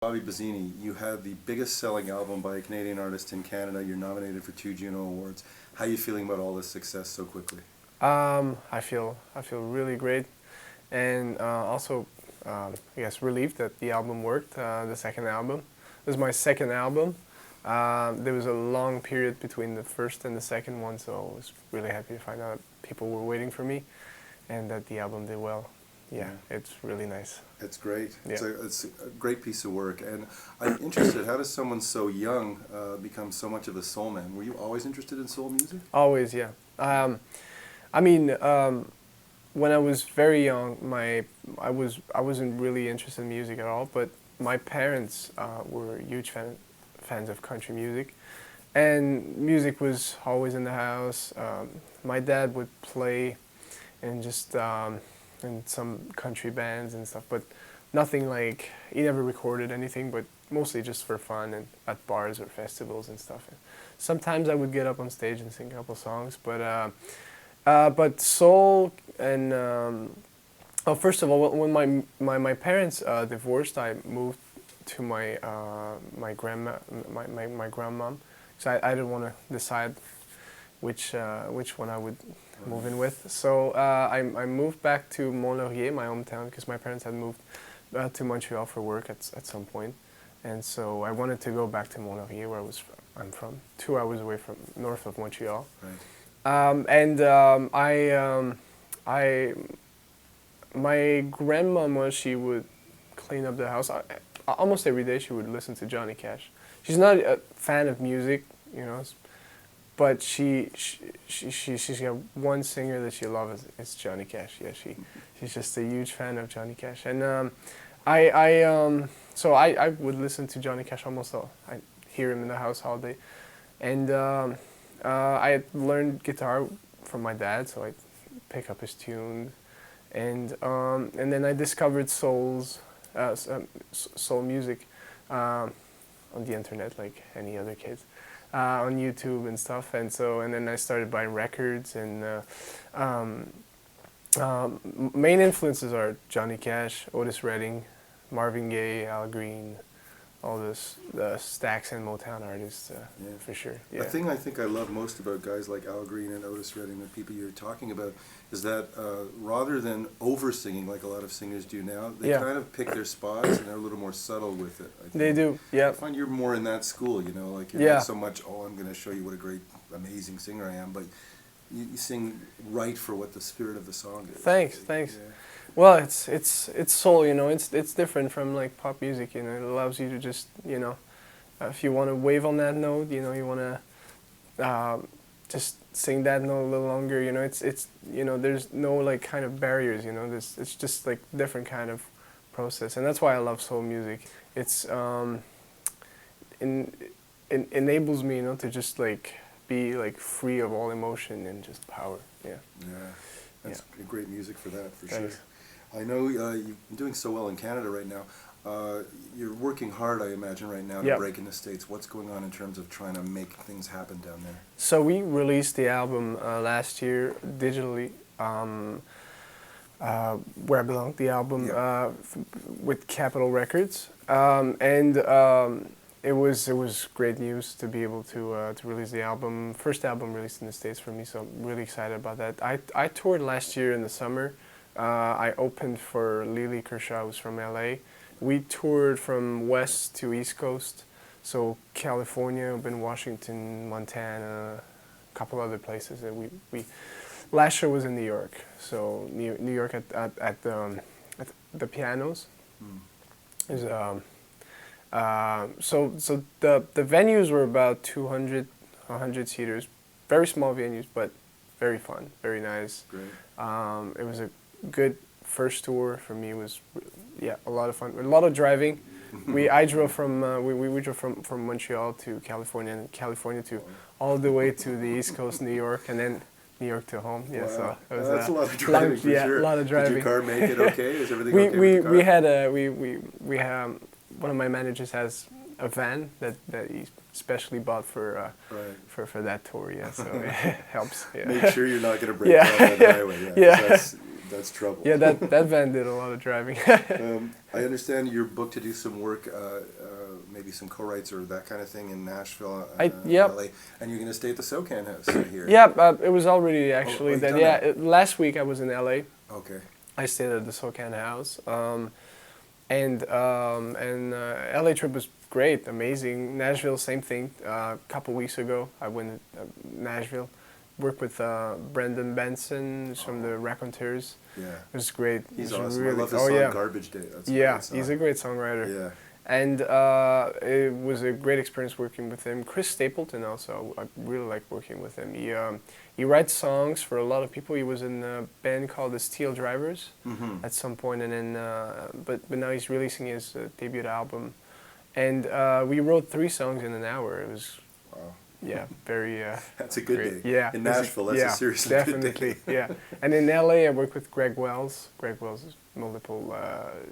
Bobby Bazini, you had the biggest selling album by a Canadian artist in Canada. You're nominated for 2 JUNO Awards. How are you feeling about all this success so quickly? I feel really great, and also I guess relieved that the album worked. The second album. This is my second album. There was a long period between the first and the second one, so I was really happy to find out people were waiting for me, and that the album did well. Yeah, it's really nice. It's great. Yeah. It's a great piece of work. And I'm interested, how does someone so young become so much of a soul man? Were you always interested in soul music? Always, yeah. I mean, when I was very young, I wasn't really interested in music at all. But my parents were huge fans of country music, and music was always in the house. My dad would play, and just in some country bands and stuff, but nothing like, he never recorded anything, but mostly just for fun and at bars or festivals and stuff. And sometimes I would get up on stage and sing a couple songs, but soul and oh, first of all, when my parents divorced, I moved to my grandmom, so I didn't want to decide which one I would move in with. So I moved back to Mont-Laurier, my hometown, because my parents had moved to Montreal for work at some point, and so I wanted to go back to Mont-Laurier, where I'm from, 2 hours away from north of Montreal. Right. My grandmama, she would clean up the house. Almost every day she would listen to Johnny Cash. She's not a fan of music, you know, but she's got one singer that she loves. It's Johnny Cash. Yeah, she's just a huge fan of Johnny Cash. And so I would listen to Johnny Cash almost all. I hear him in the house all day. And I had learned guitar from my dad, so I pick up his tunes. And then I discovered soul music on the internet, like any other kids. On YouTube and stuff, and then I started buying records, and main influences are Johnny Cash, Otis Redding, Marvin Gaye, Al Green, all the Stax and Motown artists, for sure. Yeah. The thing I think I love most about guys like Al Green and Otis Redding, the people you're talking about, is that rather than over-singing like a lot of singers do now, they kind of pick their spots and they're a little more subtle with it. I think. They do, yeah. I find you're more in that school, you know, like you're not so much, oh, I'm going to show you what a great, amazing singer I am, but you sing right for what the spirit of the song is. Thanks. Yeah. Well, it's soul, you know. It's different from like pop music, you know. It allows you to just, you know, if you want to wave on that note, you know, you want to just sing that note a little longer, you know. It's you know, there's no like kind of barriers, you know. It's just like different kind of process, and that's why I love soul music. It's enables me, you know, to just like be like free of all emotion and just power. Yeah. Yeah, that's great music for that, for Thanks. sure. I know you've been doing so well in Canada right now. You're working hard, I imagine, right now to break in the States. What's going on in terms of trying to make things happen down there? So we released the album last year digitally, Where I Belong, the album with Capitol Records, and it was great news to be able to release the album. First album released in the States for me, so I'm really excited about that. I toured last year in the summer. I opened for Lily Kershaw, who's from L.A. We toured from west to east coast, so California, I've been Washington, Montana, a couple other places. And we last year was in New York, so New York at the Pianos. Is so the venues were about 200, 100 seaters, very small venues, but very fun, very nice. Great. It was a good first tour for me. It was a lot of fun, a lot of driving. I drove from we drove from Montreal to California, and California to all the way to the East Coast, New York, and then New York to home. Yeah, wow. So it was that's a lot of driving for sure. A lot of driving. Did your car make it okay? Is everything okay with the car? We had one of my managers has a van that he specially bought for that tour. Yeah, so it helps. Yeah. Make sure you're not going to break down that highway. Yeah. That's trouble. Yeah, that van did a lot of driving. I understand you're booked to do some work, maybe some co-writes or that kind of thing in Nashville, Yep. L.A., and you're going to stay at the SOCAN house here. Yeah, it was already actually you've that. done Yeah, that? last week I was in L.A. Okay. I stayed at the SOCAN house, and LA trip was great, amazing. Nashville, same thing. A couple weeks ago, I went to Nashville, worked with Brendan Benson who's from the Raconteurs. Yeah. It was great. He's It was awesome. really, I love his song Garbage Day. That's a great song. He's a great songwriter. Yeah. And it was a great experience working with him. Chris Stapleton also, I really like working with him. He writes songs for a lot of people. He was in a band called the Steel Drivers at some point, and then but now he's releasing his debut album. And we wrote 3 songs in an hour. It was very. That's a good great. day. Yeah, in Nashville, that's a seriously definitely, good day. yeah. And in LA, I worked with Greg Wells. Greg Wells is multiple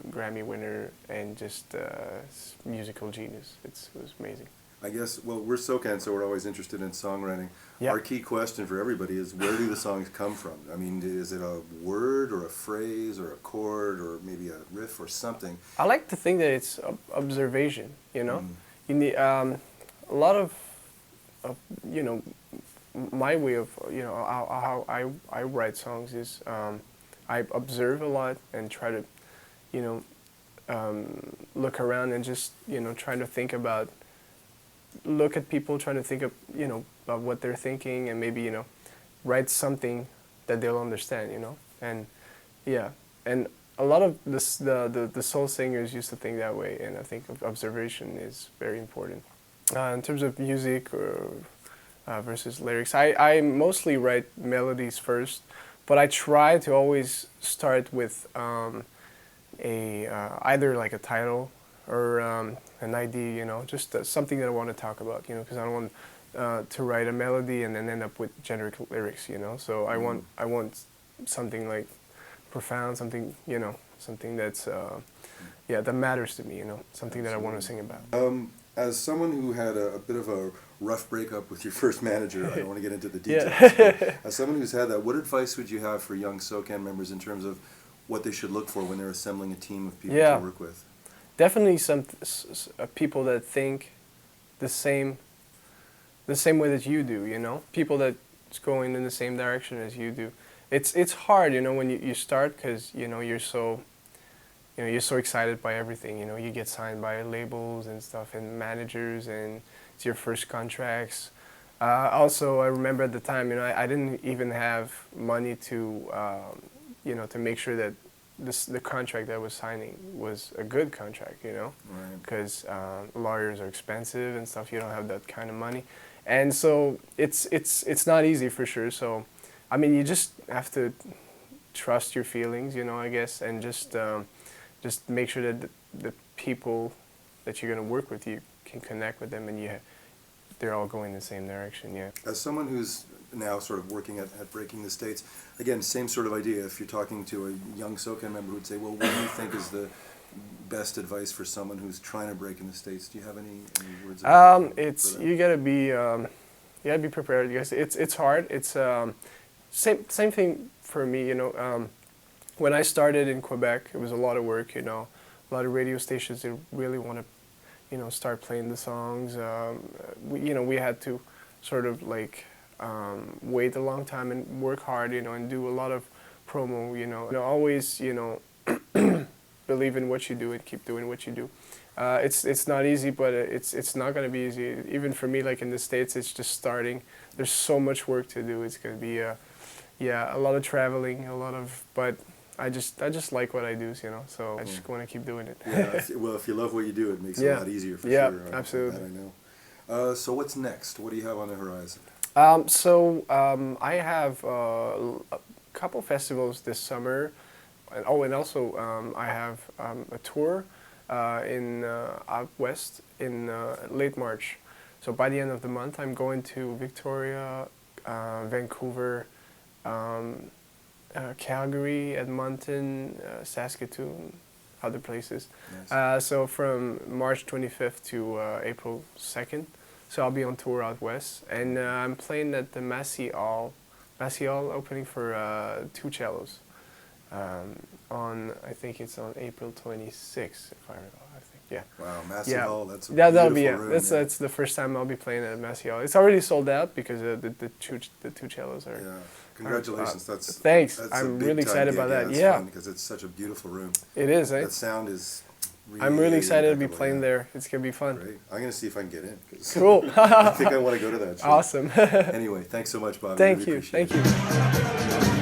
Grammy winner and just musical genius. It was amazing. I guess, well, we're SOCAN, so we're always interested in songwriting. Yep. Our key question for everybody is, where do the songs come from? I mean, is it a word or a phrase or a chord or maybe a riff or something? I like to think that it's observation, you know? You need, a lot of, my way of, how I write songs is I observe a lot and try to, look around and just, try to think about, look at people, trying to think of, about what they're thinking and maybe, write something that they'll understand, and and a lot of the soul singers used to think that way, and I think observation is very important. In terms of music or versus lyrics, I mostly write melodies first, but I try to always start with either like a title or an idea, just something that I want to talk about, because I don't want to write a melody and then end up with generic lyrics, So I want something like profound, something, something that's that matters to me, something that I want to sing about. As someone who had a bit of a rough breakup with your first manager, I don't want to get into the details, but as someone who's had that, what advice would you have for young SOCAN members in terms of what they should look for when they're assembling a team of people to work with? Definitely some people that think the same way that you do, people that's going in the same direction as you do. It's hard, when you start, because you're so excited by everything. You get signed by labels and stuff and managers, and it's your first contracts. Also, I remember at the time, I didn't even have money to to make sure that the contract that I was signing was a good contract, because lawyers are expensive and stuff. You don't have that kind of money, and so it's not easy for sure. So, I mean, you just have to trust your feelings, I guess, and just make sure that the people that you're going to work with, you can connect with them, and they're all going in the same direction. Yeah. As someone who's now sort of working at Breaking the States, again, same sort of idea. If you're talking to a young SOCAN member who'd say, well, what do you think is the best advice for someone who's trying to break in the States? Do you have any words of advice for that? You gotta be prepared. Yes, it's hard. It's same thing for me. When I started in Quebec, it was a lot of work. A lot of radio stations that really want to, start playing the songs. We had to sort of like wait a long time and work hard, and do a lot of promo. Always, believe in what you do and keep doing what you do. It's not easy, but it's not going to be easy. Even for me, like in the States, it's just starting. There's so much work to do. It's going to be a lot of traveling, but I just like what I do, so I just want to keep doing it. Yeah, well, if you love what you do, it makes it a lot easier for sure. Yeah, absolutely. That I know. So what's next? What do you have on the horizon? I have a couple festivals this summer, and also I have a tour in out west in late March. So by the end of the month, I'm going to Victoria, Vancouver, Calgary, Edmonton, Saskatoon, other places. Nice. So from March 25th to April 2nd. So I'll be on tour out west, and I'm playing at the Massey Hall opening for 2 cellos. on, I think it's on April 26th, if I recall. I think, yeah. Wow, Massey Yeah. Hall, that's a That'll be beautiful room. That's the first time I'll be playing at Massey Hall. It's already sold out because the two cellos are. Yeah, congratulations. That's thanks. That's a I'm big really time excited gig. about that. It's Yeah, fun because it's such a beautiful room. it is. Eh? That sound is. I'm really excited to be impeccable, playing yeah. there. It's gonna be fun. Great. I'm gonna see if I can get in. 'Cause Cool. I think I want to go to that show. Awesome. Anyway, thanks so much, Bobby. Thank Really you. appreciate Thank it. you.